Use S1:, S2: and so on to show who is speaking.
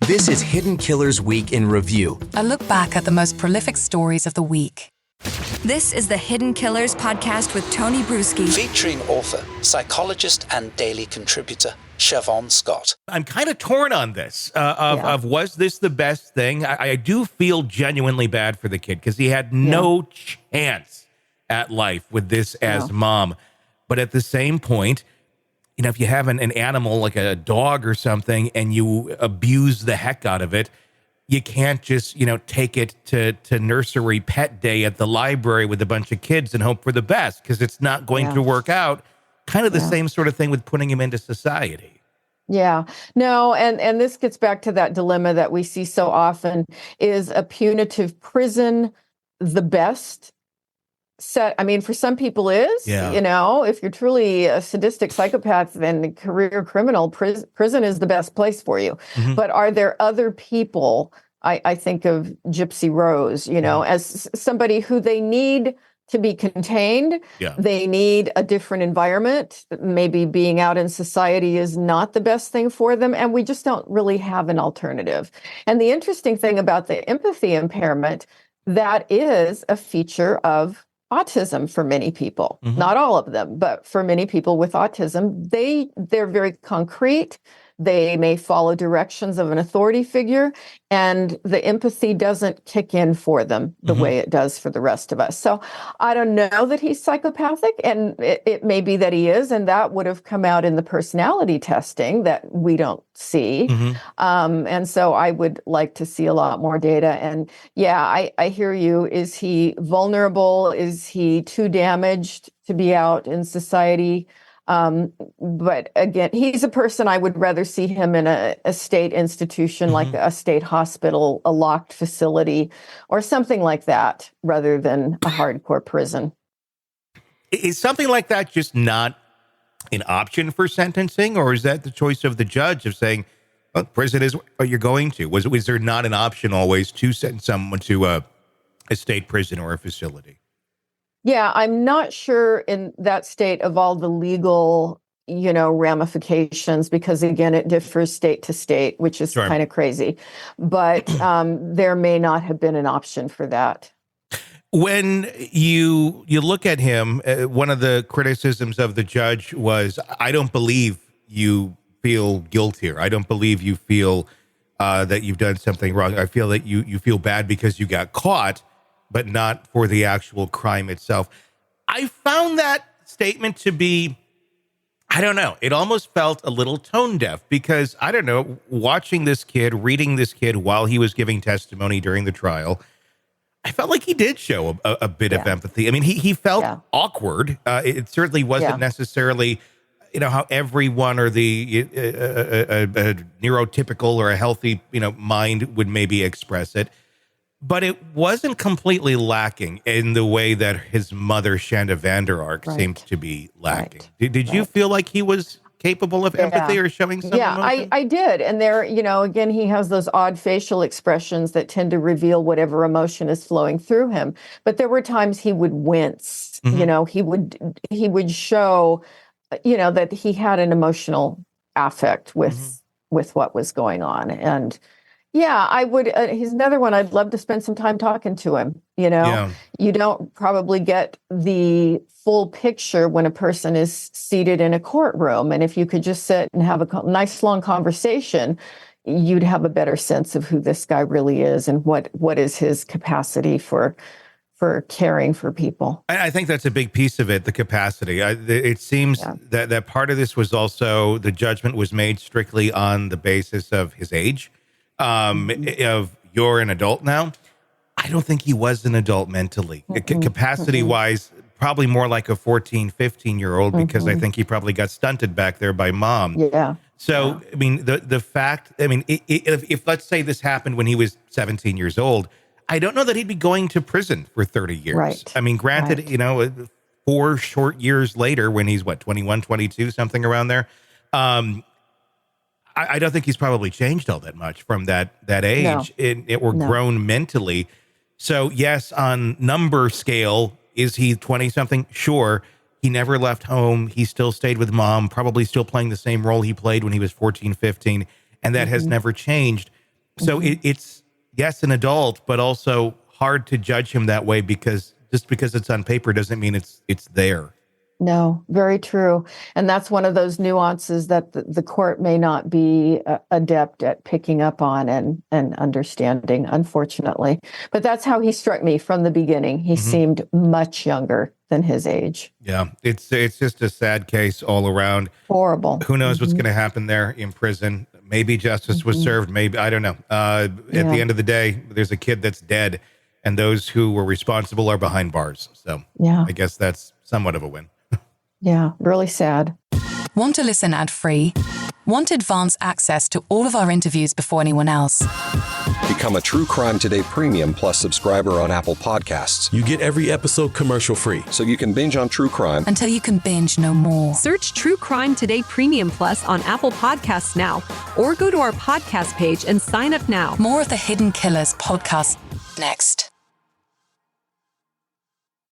S1: This is Hidden Killers Week in Review.
S2: A look back at the most prolific stories of the week.
S3: This is the Hidden Killers podcast with Tony Brueski.
S4: Featuring author, psychologist, and daily contributor, Siobhan Scott.
S5: I'm kind of torn on this, of was this the best thing? I do feel genuinely bad for the kid because he had no chance at life with this as mom. But at the same point, you know, if you have an animal like a dog or something and you abuse the heck out of it, you can't just, you know, take it to nursery pet day at the library with a bunch of kids and hope for the best, because it's not going to work out. Kind of the same sort of thing with putting him into society.
S6: Yeah, no, and this gets back to that dilemma that we see so often. Is a punitive prison the best set? I mean, for some people is, you know, if you're truly a sadistic psychopath and a career criminal, prison is the best place for you. Mm-hmm. But are there other people, I think of Gypsy Rose, you know, as somebody who they need to be contained. They need a different environment. Maybe being out in society is not the best thing for them. And we just don't really have an alternative. And the interesting thing about the empathy impairment, that is a feature of autism for many people. Mm-hmm. Not all of them, but for many people with autism, they're very concrete. They may follow directions of an authority figure, and the empathy doesn't kick in for them the way it does for the rest of us. So I don't know that he's psychopathic, and it may be that he is, and that would have come out in the personality testing that we don't see. And so I would like to see a lot more data. And I hear you. Is he vulnerable? Is he too damaged to be out in society? But again, he's a person I would rather see him in a state institution, like a state hospital, a locked facility, or something like that, rather than a hardcore prison.
S5: Is something like that just not an option for sentencing, or is that the choice of the judge of saying, well, prison is what you're going to? Was there not an option always to send someone to a state prison or a facility?
S6: Yeah, I'm not sure in that state of all the legal, you know, ramifications, because again, it differs state to state, which is kind of crazy. But there may not have been an option for that.
S5: When you look at him, one of the criticisms of the judge was, I don't believe you feel guilt here. I don't believe you feel that you've done something wrong. I feel that you feel bad because you got caught, but not for the actual crime itself. I found that statement to be, I don't know, it almost felt a little tone deaf, because, I don't know, watching this kid, reading this kid while he was giving testimony during the trial, I felt like he did show a bit of empathy. I mean, he felt awkward. It certainly wasn't necessarily, you know, how everyone or the a neurotypical or a healthy, you know, mind would maybe express it. But it wasn't completely lacking in the way that his mother, Shanda Vander Ark, seemed to be lacking. Did you feel like he was capable of empathy or showing some emotion?
S6: I did. And there, you know, again, he has those odd facial expressions that tend to reveal whatever emotion is flowing through him. But there were times he would wince, you know, he would show, you know, that he had an emotional affect with what was going on. And yeah, I would. He's another one. I'd love to spend some time talking to him. You know, you don't probably get the full picture when a person is seated in a courtroom. And if you could just sit and have a nice long conversation, you'd have a better sense of who this guy really is and what is his capacity for caring for people.
S5: I think that's a big piece of it, the capacity. It seems that part of this was also the judgment was made strictly on the basis of his age. Of you're an adult now. I don't think he was an adult mentally. Capacity wise, probably more like a 14, 15-year-old, because I think he probably got stunted back there by mom. So, I mean, the fact, I mean, if let's say this happened when he was 17 years old, I don't know that he'd be going to prison for 30 years. I mean, granted, you know, 4 short years later when he's 21, 22, something around there. I don't think he's probably changed all that much from that age or grown mentally. So yes, on number scale, is he 20 something? Sure. He never left home. He still stayed with mom, probably still playing the same role he played when he was 14, 15. And that has never changed. So it's, yes, an adult, but also hard to judge him that way because just because it's on paper doesn't mean it's there.
S6: No, very true. And that's one of those nuances that the court may not be adept at picking up on and understanding, unfortunately. But that's how he struck me from the beginning. He seemed much younger than his age.
S5: Yeah, it's just a sad case all around.
S6: Horrible.
S5: Who knows what's going to happen there in prison? Maybe justice was served. Maybe, I don't know. At the end of the day, there's a kid that's dead, and those who were responsible are behind bars. So I guess that's somewhat of a win.
S6: Yeah, really sad.
S2: Want to listen ad-free? Want advanced access to all of our interviews before anyone else?
S7: Become a True Crime Today Premium Plus subscriber on Apple Podcasts.
S8: You get every episode commercial-free.
S7: So you can binge on true crime
S2: Until you can binge no more.
S9: Search True Crime Today Premium Plus on Apple Podcasts now, or go to our podcast page and sign up now.
S2: More of the Hidden Killers podcast next.